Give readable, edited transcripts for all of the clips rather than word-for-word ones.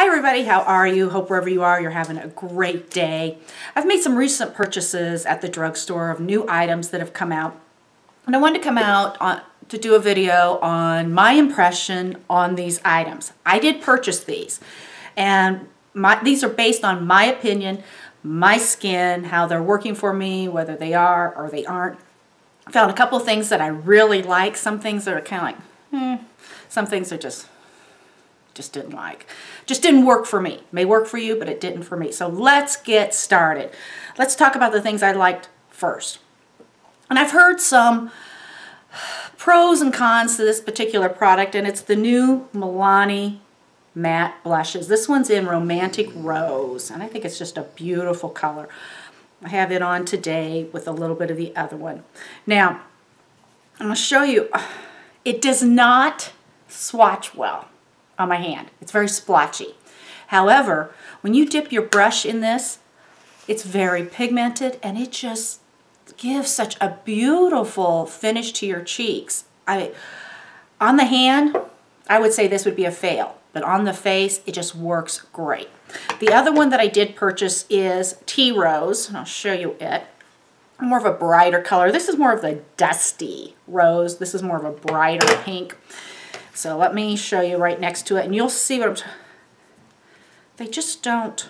Hi everybody, how are you? Hope wherever you are, you're having a great day. I've made some recent purchases at the drugstore of new items that have come out. And I wanted to come out to do a video on my impression on these items. I did purchase these. And these are based on my opinion, my skin, how they're working for me, whether they are or they aren't. I found a couple of things that I really like. Some things that are kind of like, Some things are just didn't like. Just didn't work for me. May work for you, but it didn't for me. So let's get started. Let's talk about the things I liked first. And I've heard some pros and cons to this particular product, and it's the new Milani matte blushes. This one's in Romantic Rose, and I think it's just a beautiful color. I have it on today with a little bit of the other one. Now, I'm going to show you, it does not swatch well on my hand. It's very splotchy. However, when you dip your brush in this, it's very pigmented and it just gives such a beautiful finish to your cheeks. On the hand, I would say this would be a fail, but on the face, it just works great. The other one that I did purchase is Tea Rose, and I'll show you it. More of a brighter color. This is more of the dusty rose. This is more of a brighter pink. So let me show you right next to it, and you'll see what I'm talking about. They just don't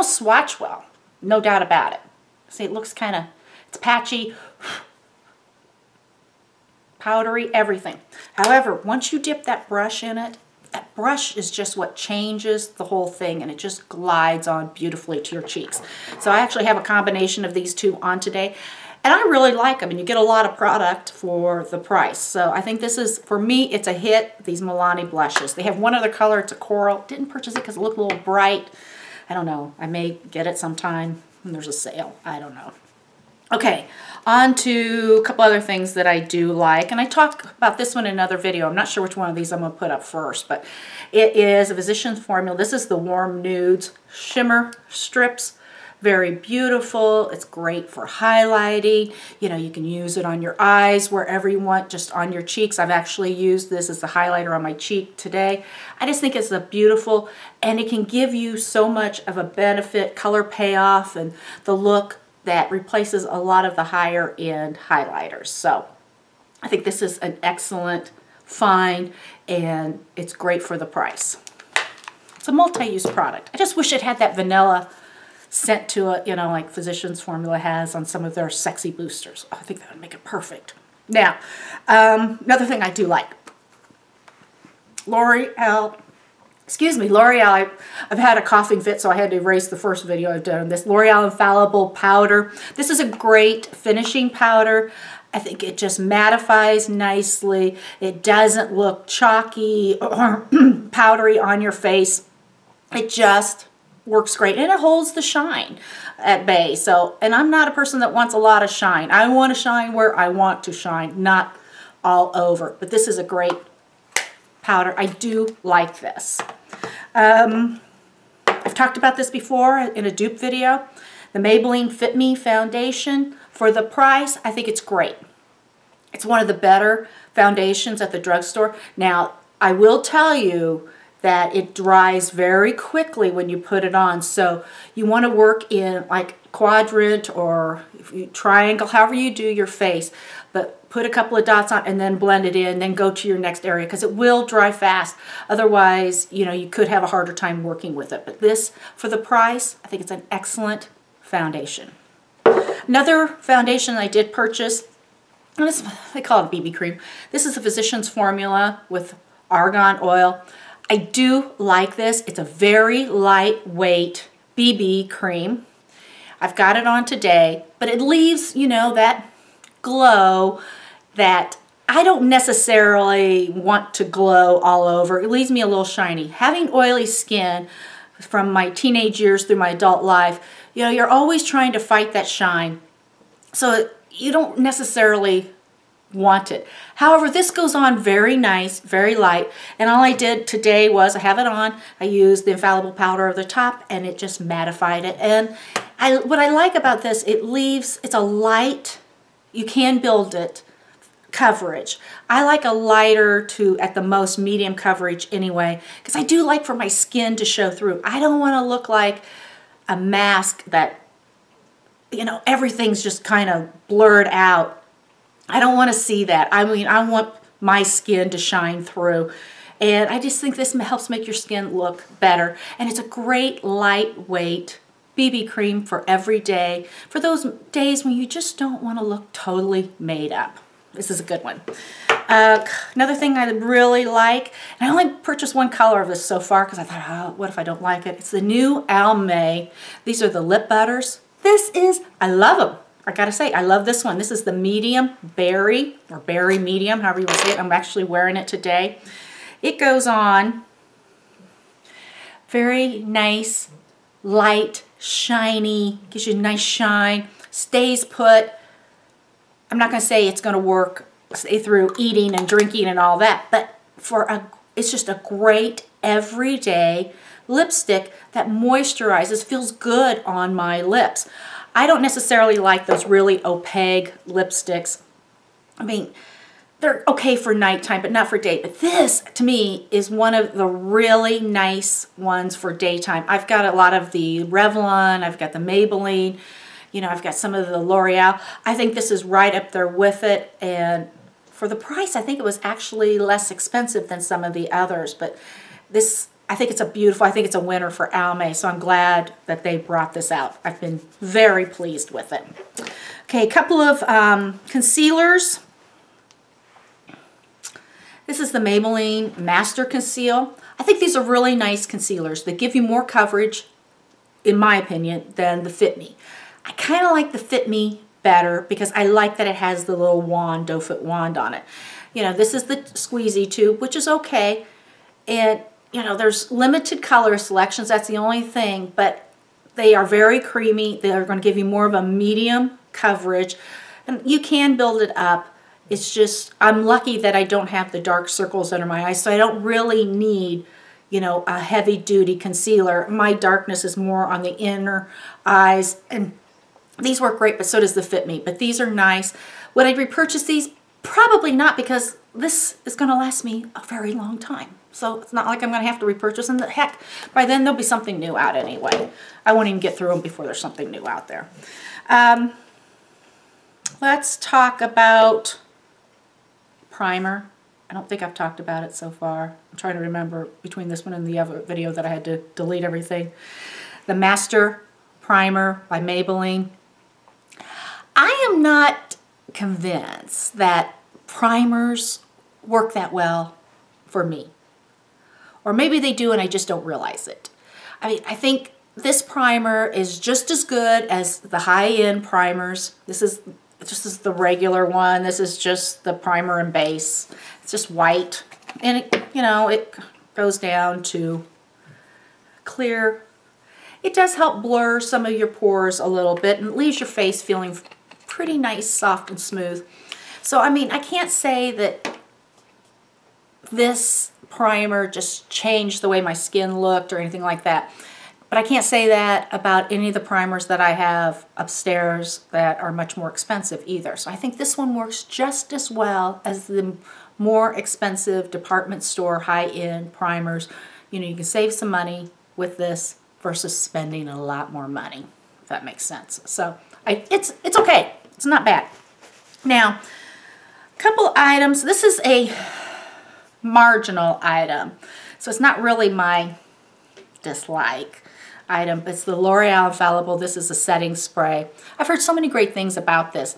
swatch well, no doubt about it. See, it looks kind of, it's patchy, powdery, everything. However, once you dip that brush in it, that brush is just what changes the whole thing, and it just glides on beautifully to your cheeks. So I actually have a combination of these two on today. And I really like them, and you get a lot of product for the price. So I think this is, for me, it's a hit, these Milani blushes. They have one other color, it's a coral. Didn't purchase it because it looked a little bright. I don't know, I may get it sometime when there's a sale, I don't know. Okay, on to a couple other things that I do like, and I talk about this one in another video. I'm not sure which one of these I'm going to put up first, but it is a Physicians Formula. This is the Warm Nudes Shimmer Strips. Very beautiful. It's great for highlighting. You know, you can use it on your eyes, wherever you want, just on your cheeks. I've actually used this as a highlighter on my cheek today. I just think it's a beautiful, and it can give you so much of a benefit, color payoff, and the look that replaces a lot of the higher end highlighters. So I think this is an excellent find, and it's great for the price. It's a multi-use product. I just wish it had that vanilla scent to it, you know, like Physicians Formula has on some of their sexy boosters. Oh, I think that would make it perfect. Now, another thing I do like, L'Oreal, I've had a coughing fit, so I had to erase the first video I've done on this. L'Oreal Infallible powder. This is a great finishing powder. I think it just mattifies nicely. It doesn't look chalky or powdery on your face. It just works great, and it holds the shine at bay. So, and I'm not a person that wants a lot of shine. I want to shine where I want to shine, not all over. But this is a great powder. I do like this. I've talked about this before in a dupe video. The Maybelline Fit Me foundation. For the price, I think it's great. It's one of the better foundations at the drugstore. Now, I will tell you that it dries very quickly when you put it on. So you want to work in like quadrant or triangle, however you do your face, but put a couple of dots on and then blend it in, then go to your next area, because it will dry fast. Otherwise, you know, you could have a harder time working with it. But this, for the price, I think it's an excellent foundation. Another foundation I did purchase, and they call it BB Cream. This is a Physicians Formula with argan oil. I do like this. It's a very lightweight BB cream. I've got it on today, but it leaves, you know, that glow that I don't necessarily want to glow all over. It leaves me a little shiny. Having oily skin from my teenage years through my adult life, you know, you're always trying to fight that shine. So you don't necessarily want it. However, this goes on very nice, very light, and all I did today was I have it on, I used the Infallible powder over the top, and it just mattified it. And what I like about this, it's a light, you can build it coverage. I like a lighter to, at the most, medium coverage anyway, because I do like for my skin to show through. I don't want to look like a mask that, you know, everything's just kind of blurred out. I don't want to see that. I mean, I want my skin to shine through. And I just think this helps make your skin look better. And it's a great lightweight BB cream for every day, for those days when you just don't want to look totally made up. This is a good one. Another thing I really like, and I only purchased one color of this so far because I thought, oh, what if I don't like it? It's the new Almay. These are the lip butters. This is, I love them. I gotta say, I love this one. This is the medium berry, or berry medium, however you want to say it. I'm actually wearing it today. It goes on very nice, light, shiny, gives you a nice shine, stays put. I'm not going to say it's going to work, stay through eating and drinking and all that, but it's just a great everyday lipstick that moisturizes, feels good on my lips. I don't necessarily like those really opaque lipsticks. I mean, they're okay for nighttime, but not for day. But this, to me, is one of the really nice ones for daytime. I've got a lot of the Revlon, I've got the Maybelline, you know, I've got some of the L'Oreal. I think this is right up there with it, and for the price, I think it was actually less expensive than some of the others. But this, I think it's a winner for Almay, so I'm glad that they brought this out. I've been very pleased with it. Okay, a couple of concealers. This is the Maybelline MasterConceal. I think these are really nice concealers. They give you more coverage, in my opinion, than the Fit Me. I kind of like the Fit Me better because I like that it has the little wand, doe foot wand on it. You know, this is the squeezy tube, which is okay. And, you know, there's limited color selections. That's the only thing. But they are very creamy. They're going to give you more of a medium coverage. And you can build it up. It's just, I'm lucky that I don't have the dark circles under my eyes, so I don't really need, you know, a heavy-duty concealer. My darkness is more on the inner eyes, and these work great, but so does the Fit Me. But these are nice. Would I repurchase these? Probably not, because this is going to last me a very long time. So it's not like I'm going to have to repurchase them. Heck, by then there'll be something new out anyway. I won't even get through them before there's something new out there. Let's talk about primer. I don't think I've talked about it so far. I'm trying to remember between this one and the other video that I had to delete everything. The Master Primer by Maybelline. I am not convinced that primers work that well for me. Or maybe they do and I just don't realize it. I mean, I think this primer is just as good as the high-end primers. This is the regular one. This is just the primer and base. It's just white. And, it, you know, it goes down to clear. It does help blur some of your pores a little bit and leaves your face feeling pretty nice, soft, and smooth. So, I mean, I can't say that this primer just changed the way my skin looked or anything like that. But I can't say that about any of the primers that I have upstairs that are much more expensive either. So I think this one works just as well as the more expensive department store high-end primers. You know, you can save some money with this versus spending a lot more money, if that makes sense. So it's okay. It's not bad. Now, a couple items. This is a marginal item, so it's not really my dislike item. It's the L'Oreal Infallible. This is a setting spray. I've heard so many great things about this,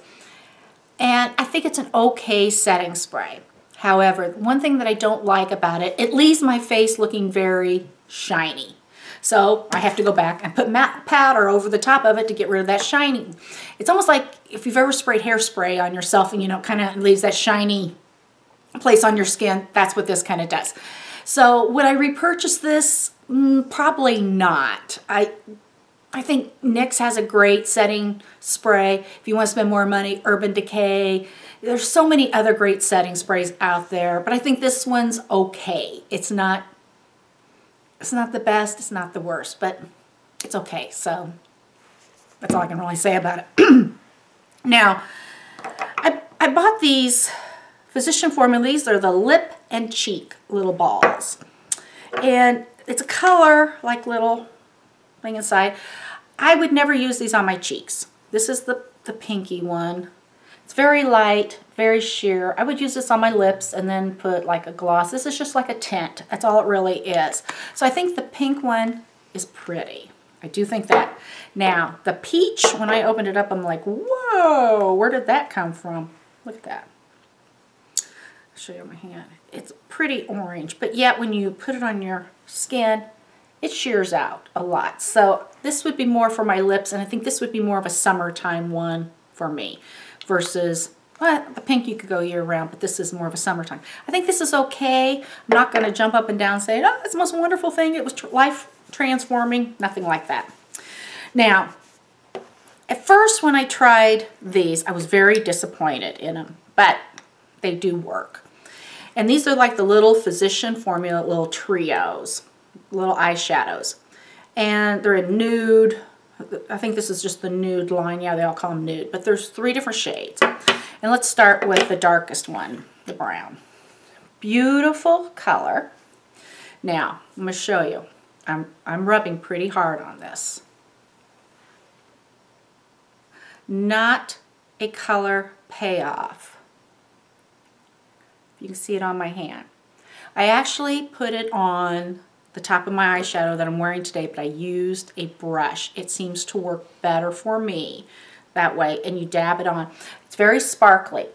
and I think it's an okay setting spray. However, one thing that I don't like about it, it leaves my face looking very shiny. So I have to go back and put matte powder over the top of it to get rid of that shiny. It's almost like if you've ever sprayed hairspray on yourself and, you know, kind of leaves that shiny place on your skin. That's what this kind of does. So would I repurchase this? Probably not. I think NYX has a great setting spray. If you want to spend more money, Urban Decay. There's so many other great setting sprays out there, but I think this one's okay. It's not the best, it's not the worst, but it's okay. So that's all I can really say about it. Now, I bought these Physician Formula. These are the lip and cheek little balls. And it's a color, like little thing inside. I would never use these on my cheeks. This is the pinky one. It's very light, very sheer. I would use this on my lips and then put like a gloss. This is just like a tint. That's all it really is. So I think the pink one is pretty. I do think that. Now, the peach, when I opened it up, I'm like, whoa, where did that come from? Look at that. I'll show you on my hand. It's pretty orange, but yet when you put it on your skin, it shears out a lot. So this would be more for my lips, and I think this would be more of a summertime one for me versus, well, the pink you could go year round, but this is more of a summertime. I think this is okay. I'm not going to jump up and down and say, oh, it's the most wonderful thing. It was life transforming. Nothing like that. Now, at first when I tried these, I was very disappointed in them, but they do work. And these are like the little Physician Formula little trios, little eyeshadows. And they're in Nude. I think this is just the Nude line. Yeah, they all call them Nude. But there's 3 different shades. And let's start with the darkest one, the brown. Beautiful color. Now, I'm going to show you. I'm rubbing pretty hard on this. Not a color payoff. You can see it on my hand. I actually put it on the top of my eyeshadow that I'm wearing today, but I used a brush. It seems to work better for me that way, and you dab it on. It's very sparkly.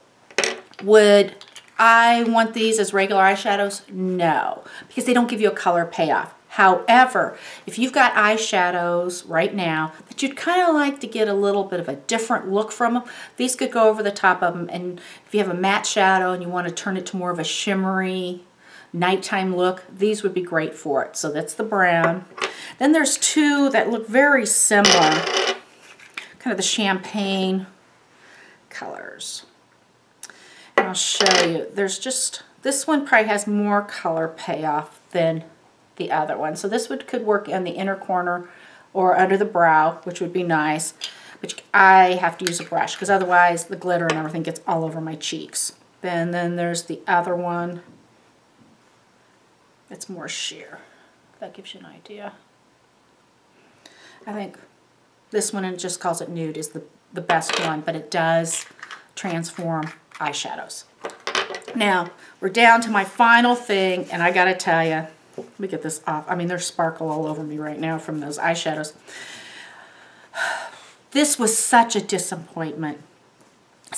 Would I want these as regular eyeshadows? No, because they don't give you a color payoff. However, if you've got eyeshadows right now that you'd kind of like to get a little bit of a different look from them, these could go over the top of them. And if you have a matte shadow and you want to turn it to more of a shimmery nighttime look, these would be great for it. So that's the brown. Then there's 2 that look very similar, kind of the champagne colors. And I'll show you. There's just, this one probably has more color payoff than the other one. So this could work in the inner corner or under the brow, which would be nice. But I have to use a brush because otherwise the glitter and everything gets all over my cheeks. Then there's the other one. It's more sheer. That gives you an idea. I think this one, it just calls it Nude, is the best one, but it does transform eyeshadows. Now, we're down to my final thing, and I gotta tell you, let me get this off. I mean, there's sparkle all over me right now from those eyeshadows. This was such a disappointment.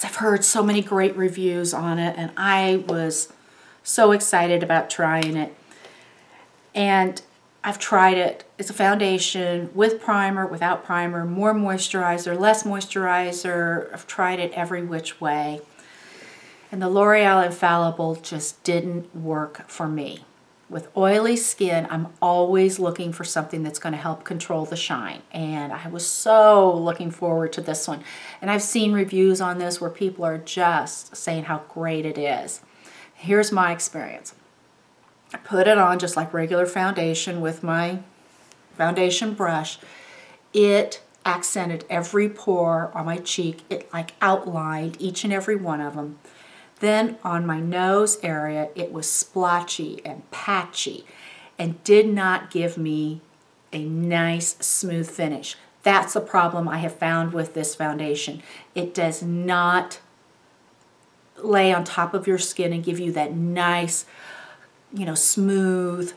I've heard so many great reviews on it, and I was so excited about trying it. And I've tried it. It's a foundation with primer, without primer, more moisturizer, less moisturizer. I've tried it every which way. And the L'Oreal Infallible just didn't work for me. With oily skin, I'm always looking for something that's going to help control the shine. And I was so looking forward to this one. And I've seen reviews on this where people are just saying how great it is. Here's my experience. I put it on just like regular foundation with my foundation brush. It accented every pore on my cheek. It like outlined each and every one of them. Then on my nose area, it was splotchy and patchy and did not give me a nice, smooth finish. That's the problem I have found with this foundation. It does not lay on top of your skin and give you that nice, smooth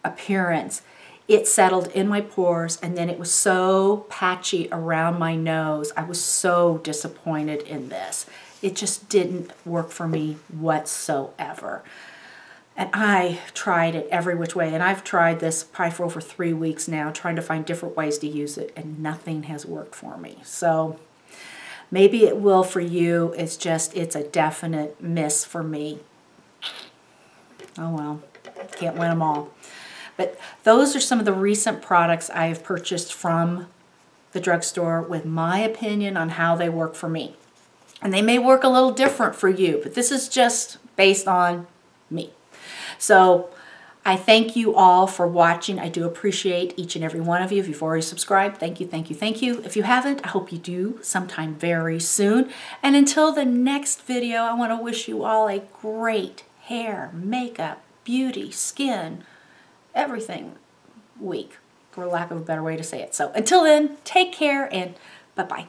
appearance. It settled in my pores, and then it was so patchy around my nose. I was so disappointed in this. It just didn't work for me whatsoever. And I tried it every which way, and I've tried this probably for over 3 weeks now, trying to find different ways to use it, and nothing has worked for me. So maybe it will for you. It's a definite miss for me. Oh well, can't win them all. But those are some of the recent products I have purchased from the drugstore with my opinion on how they work for me. And they may work a little different for you, but this is just based on me. So I thank you all for watching. I do appreciate each and every one of you. If you've already subscribed, thank you, thank you, thank you. If you haven't, I hope you do sometime very soon. And until the next video, I want to wish you all a great hair, makeup, beauty, skin, everything week, for lack of a better way to say it. So until then, take care and bye-bye.